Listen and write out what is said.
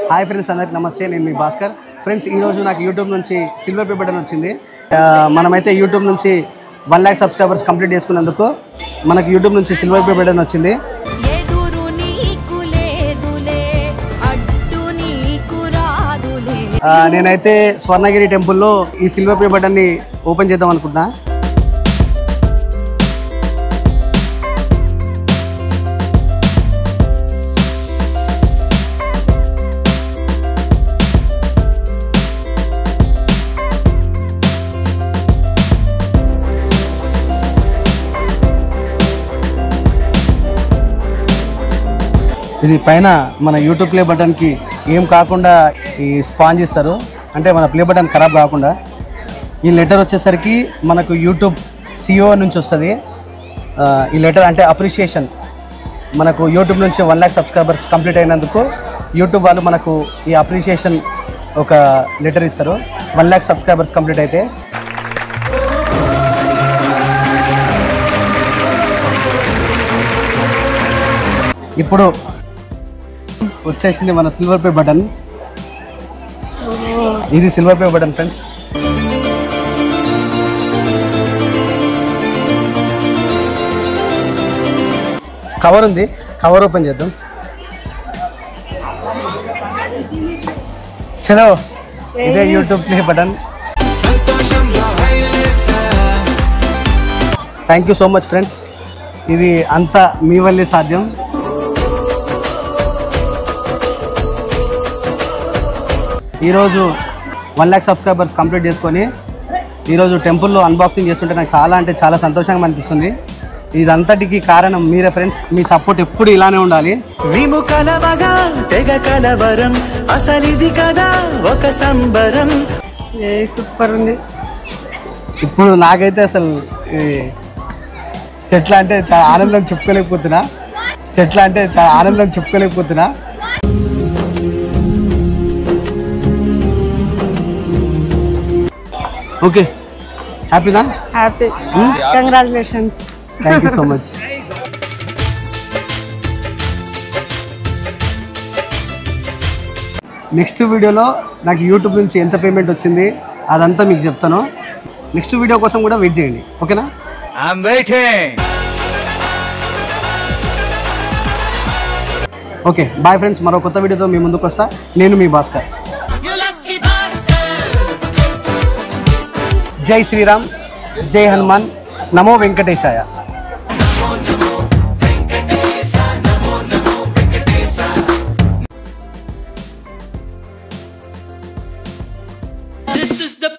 Hi friends, అందరికి నమస్తే. నేను మీ భాస్కర్. ఫ్రెండ్స్, ఈరోజు నాకు యూట్యూబ్ నుంచి సిల్వర్ ప్లే బటన్ వచ్చింది. మనమైతే యూట్యూబ్ నుంచి 1 lakh సబ్స్క్రైబర్స్ కంప్లీట్ చేసుకున్నందుకు మనకు యూట్యూబ్ నుంచి సిల్వర్ ప్లే బటన్ వచ్చింది. నేనైతే స్వర్ణగిరి టెంపుల్లో ఈ సిల్వర్ ప్లే బటన్ని ఓపెన్ చేద్దాం అనుకుంటున్నా. ఇది పైన మన యూట్యూబ్ ప్లే బటన్కి ఏం కాకుండా ఈ స్పాంజ్ ఇస్తారు, అంటే మన ప్లే బటన్ ఖరాబ్ కాకుండా. ఈ లెటర్ వచ్చేసరికి మనకు యూట్యూబ్ CEO నుంచి వస్తుంది. ఈ లెటర్ అంటే అప్రిషియేషన్. మనకు యూట్యూబ్ నుంచి 1 lakh సబ్స్క్రైబర్స్ కంప్లీట్ అయినందుకు యూట్యూబ్ వాళ్ళు మనకు ఈ అప్రిషియేషన్ ఒక లెటర్ ఇస్తారు 1 lakh సబ్స్క్రైబర్స్ కంప్లీట్ అయితే. ఇప్పుడు వచ్చేసింది మన సిల్వర్ ప్లే బటన్. ఇది silver play button friends. Cover ఉంది, కవర్ ఓపెన్ చేద్దాం. చలో, ఇదే YouTube play button. Thank you so much friends. ఇది అంతా మీ వల్లే సాధ్యం. ఈరోజు 1 lakh సబ్స్క్రైబర్స్ కంప్లీట్ చేసుకొని ఈరోజు టెంపుల్లో అన్బాక్సింగ్ చేస్తుంటే నాకు చాలా అంటే చాలా సంతోషంగా అనిపిస్తుంది. ఇదంతటికి కారణం మీరే ఫ్రెండ్స్. మీ సపోర్ట్ ఎప్పుడు ఇలానే ఉండాలి. సూపర్ ఉంది. ఇప్పుడు నాకైతే అసలు ఎట్లా అంటే చాలా ఆనందం చెప్పుకోలేకపోతున్నా. ఓకే, హ్యాపీనా? Happy. Congratulations. Thank you so much. Next వీడియోలో నాకు యూట్యూబ్ నుంచి ఎంత పేమెంట్ వచ్చింది అదంతా మీకు చెప్తాను. నెక్స్ట్ వీడియో కోసం కూడా వెయిట్ చేయండి, ఓకేనా? I'm waiting. Okay, bye friends. మరో కొత్త వీడియోతో మీ ముందుకు వస్తా. నేను మీ భాస్కర్. జై శ్రీరామ్, జై హనుమాన్, నమో వెంకటేశాయ. This is the